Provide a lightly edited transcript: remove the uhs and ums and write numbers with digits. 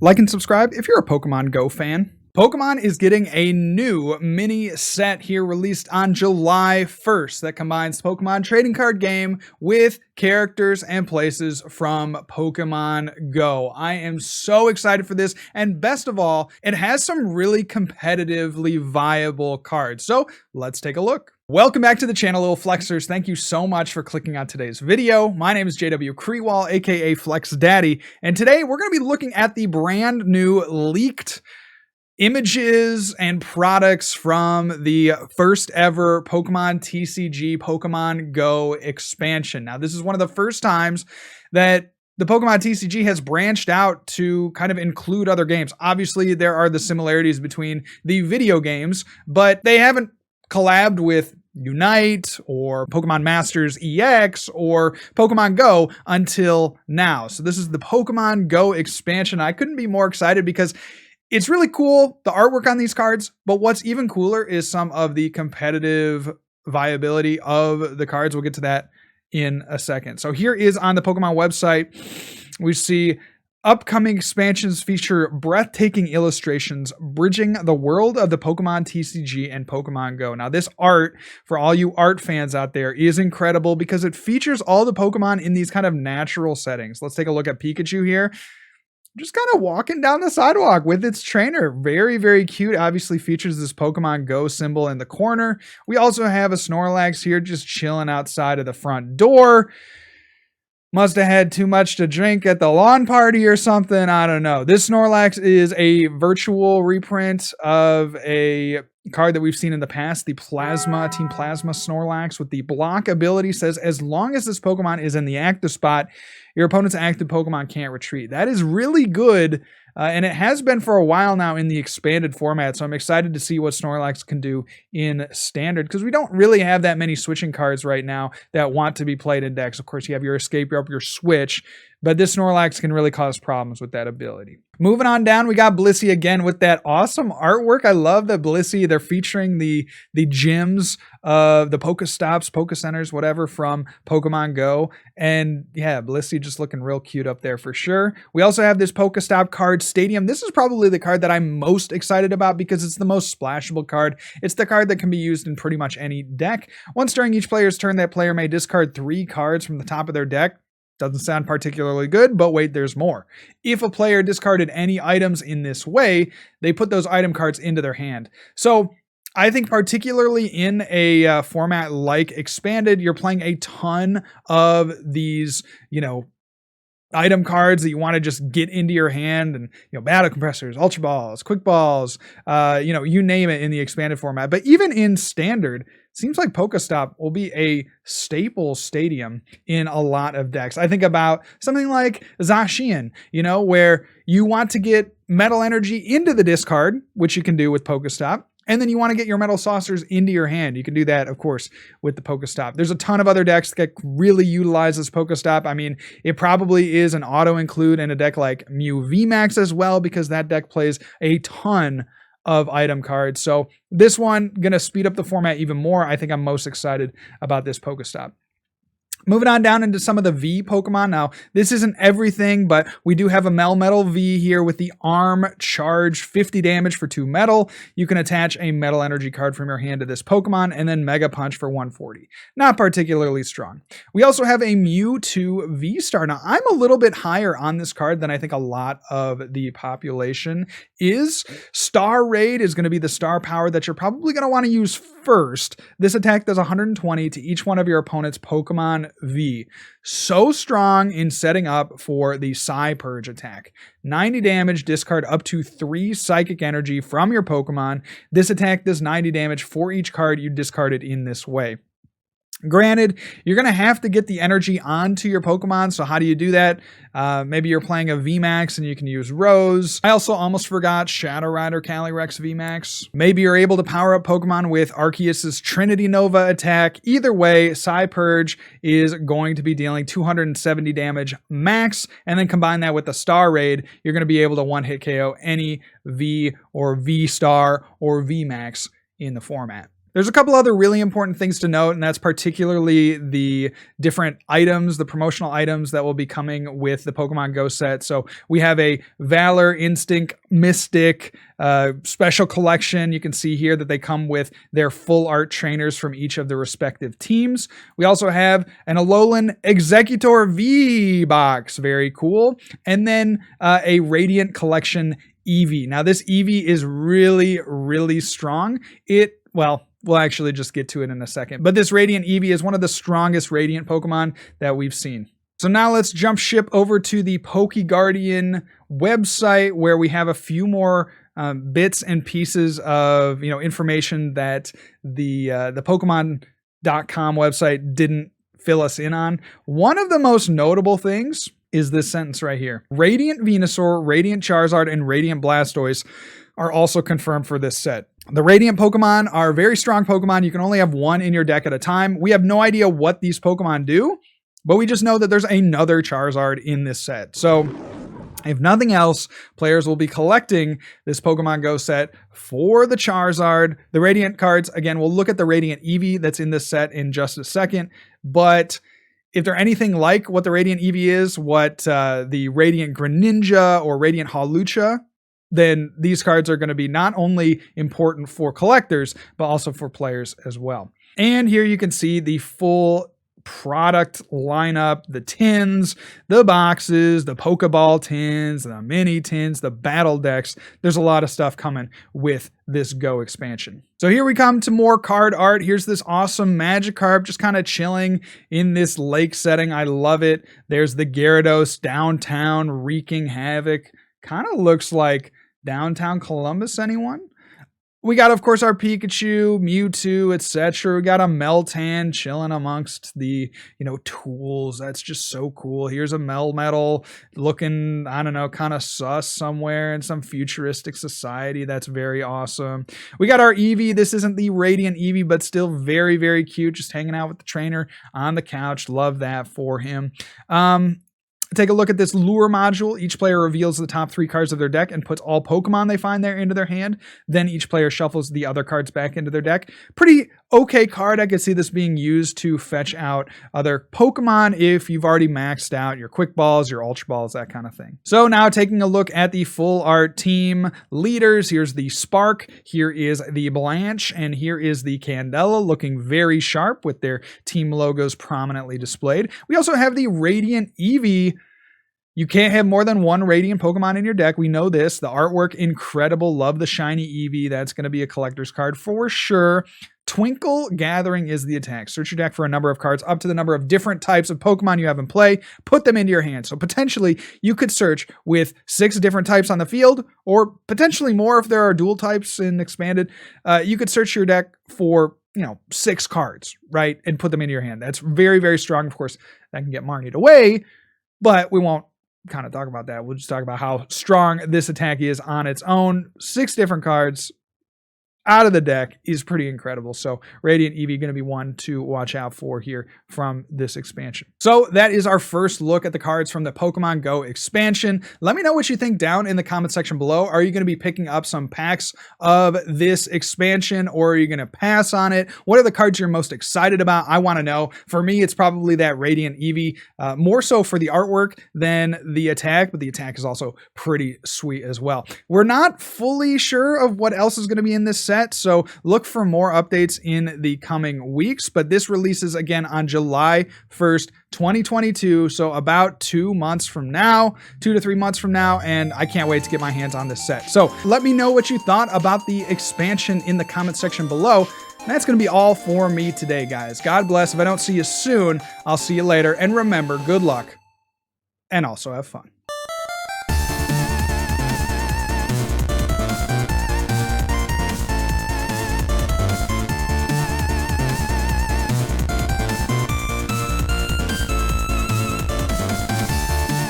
Like and subscribe if you're a Pokemon Go fan. Pokemon is getting a new mini set here released on July 1st that combines Pokemon trading card game with characters and places from Pokemon Go. I am so excited for this, and best of all, it has some really competitively viable cards. So let's take a look. Welcome back to the channel, little flexers. Thank you so much for clicking on today's video. My name is JW Creewall, aka Flex Daddy, and today we're going to be looking at the brand new leaked images and products from the first ever Pokemon TCG Pokemon Go expansion. Now, this is one of the first times that the Pokemon TCG has branched out to kind of include other games. Obviously, there are the similarities between the video games, but they haven't collabed with Unite or Pokemon Masters EX or Pokemon Go until now. So this is the Pokemon Go expansion. I couldn't be more excited because it's really cool, the artwork on these cards, but what's even cooler is some of the competitive viability of the cards. We'll get to that in a second. So here is on the Pokemon website, we see upcoming expansions feature breathtaking illustrations bridging the world of the Pokemon TCG and Pokemon Go. Now, this art, for all you art fans out there, is incredible because it features all the Pokemon in these kind of natural settings. Let's take a look at Pikachu here. Just kind of walking down the sidewalk with its trainer. Very, very cute. Obviously features this Pokemon Go symbol in the corner. We also have a Snorlax here just chilling outside of the front door. Must have had too much to drink at the lawn party or something. I don't know. This Snorlax is a virtual reprint of a card that we've seen in the past, the Team Plasma Snorlax with the block ability. Says, as long as this Pokemon is in the active spot, your opponent's active Pokemon can't retreat. That is really good, and it has been for a while now in the expanded format, so I'm excited to see what Snorlax can do in standard, because we don't really have that many switching cards right now that want to be played in decks. Of course, you have your Escape, your Switch, but this Snorlax can really cause problems with that ability. Moving on down, we got Blissey again with that awesome artwork. I love that Blissey, they're featuring the gyms of the Pokestops, Pokecenters, whatever, from Pokemon Go. And yeah, Blissey just looking real cute up there for sure. We also have this Pokestop card Stadium. This is probably the card that I'm most excited about because it's the most splashable card. It's the card that can be used in pretty much any deck. Once during each player's turn, that player may discard 3 cards from the top of their deck. Doesn't sound particularly good, but wait, there's more. If a player discarded any items in this way, they put those item cards into their hand. So I think particularly in a format like Expanded, you're playing a ton of these, item cards that you want to just get into your hand, and battle compressors, ultra balls, quick balls, you name it in the expanded format. But even in standard, seems like Pokestop will be a staple stadium in a lot of decks. I think about something like Zacian, where you want to get metal energy into the discard, which you can do with Pokestop. And then you want to get your metal saucers into your hand. You can do that, of course, with the Pokestop. There's a ton of other decks that really utilize this Pokestop. I mean, it probably is an auto-include in a deck like Mew VMAX as well, because that deck plays a ton of item cards. So this one, going to speed up the format even more. I think I'm most excited about this Pokestop. Moving on down into some of the V Pokemon. Now, this isn't everything, but we do have a Melmetal V here with the Arm Charge, 50 damage for 2 metal. You can attach a metal energy card from your hand to this Pokemon, and then Mega Punch for 140. Not particularly strong. We also have a Mewtwo V-Star. Now, I'm a little bit higher on this card than I think a lot of the population is. Star Raid is going to be the star power that you're probably going to want to use first. This attack does 120 to each one of your opponent's Pokemon V. So strong in setting up for the Psy Purge attack. 90 damage, discard up to 3 psychic energy from your Pokemon. This attack does 90 damage for each card you discarded in this way. Granted, you're going to have to get the energy onto your Pokemon, so how do you do that? Maybe you're playing a VMAX and you can use Rose. I also almost forgot Shadow Rider Calyrex VMAX. Maybe you're able to power up Pokemon with Arceus's Trinity Nova attack. Either way, Psy Purge is going to be dealing 270 damage max, and then combine that with the Star Raid, you're going to be able to one-hit KO any V or V-Star or VMAX in the format. There's a couple other really important things to note, and that's particularly the different items, the promotional items that will be coming with the Pokemon Go set. So we have a Valor, Instinct, Mystic special collection. You can see here that they come with their full art trainers from each of the respective teams. We also have an Alolan Executor V box, very cool. And then a Radiant Collection Eevee. Now this Eevee is really, really strong. We'll actually just get to it in a second. But this Radiant Eevee is one of the strongest Radiant Pokemon that we've seen. So now let's jump ship over to the PokeGuardian website, where we have a few more bits and pieces of information that the Pokemon.com website didn't fill us in on. One of the most notable things is this sentence right here. Radiant Venusaur, Radiant Charizard, and Radiant Blastoise are also confirmed for this set. The Radiant Pokemon are very strong Pokemon. You can only have one in your deck at a time. We have no idea what these Pokemon do, but we just know that there's another Charizard in this set. So if nothing else, players will be collecting this Pokemon Go set for the Charizard. The Radiant cards, again, we'll look at the Radiant Eevee that's in this set in just a second, but if they're anything like what the Radiant Eevee is, what the Radiant Greninja or Radiant Hawlucha, then these cards are going to be not only important for collectors, but also for players as well. And here you can see the full product lineup, the tins, the boxes, the Pokeball tins, the mini tins, the battle decks. There's a lot of stuff coming with this Go expansion. So here we come to more card art. Here's this awesome Magikarp just kind of chilling in this lake setting. I love it. There's the Gyarados downtown wreaking havoc. Kind of looks like downtown Columbus, anyone? We got, of course, our Pikachu, Mewtwo, etc. We got a Meltan chilling amongst the, tools. That's just so cool. Here's a Melmetal looking, I don't know, kind of sus somewhere in some futuristic society. That's very awesome. We got our Eevee. This isn't the Radiant Eevee, but still very, very cute. Just hanging out with the trainer on the couch. Love that for him. Take a look at this lure module. Each player reveals the top 3 cards of their deck and puts all Pokemon they find there into their hand. Then each player shuffles the other cards back into their deck. Pretty okay card. I could see this being used to fetch out other Pokemon if you've already maxed out your Quick Balls, your Ultra Balls, that kind of thing. So now taking a look at the full art team leaders. Here's the Spark. Here is the Blanche. And here is the Candela, looking very sharp with their team logos prominently displayed. We also have the Radiant Eevee. You can't have more than one Radiant Pokemon in your deck. We know this. The artwork, incredible. Love the shiny Eevee. That's going to be a collector's card for sure. Twinkle Gathering is the attack. Search your deck for a number of cards up to the number of different types of Pokemon you have in play. Put them into your hand. So potentially you could search with 6 different types on the field, or potentially more if there are dual types in Expanded. You could search your deck for 6 cards, right? And put them into your hand. That's very, very strong. Of course, that can get marnied away, but we won't kind of talk about that. We'll just talk about how strong this attack is on its own. 6 different cards out of the deck is pretty incredible. So Radiant Eevee going to be one to watch out for here from this expansion. So that is our first look at the cards from the Pokemon Go expansion. Let me know what you think down in the comment section below. Are you going to be picking up some packs of this expansion, or are you going to pass on it? What are the cards you're most excited about? I want to know. For me, it's probably that Radiant Eevee, more so for the artwork than the attack, but the attack is also pretty sweet as well. We're not fully sure of what else is going to be in this set, so look for more updates in the coming weeks, but this releases again on July 1st, 2022, so about 2 months from now, 2 to 3 months from now, and I can't wait to get my hands on this set. So let me know what you thought about the expansion in the comment section below. And that's going to be all for me today, guys. God bless. If I don't see you soon, I'll see you later, and remember, good luck, and also have fun.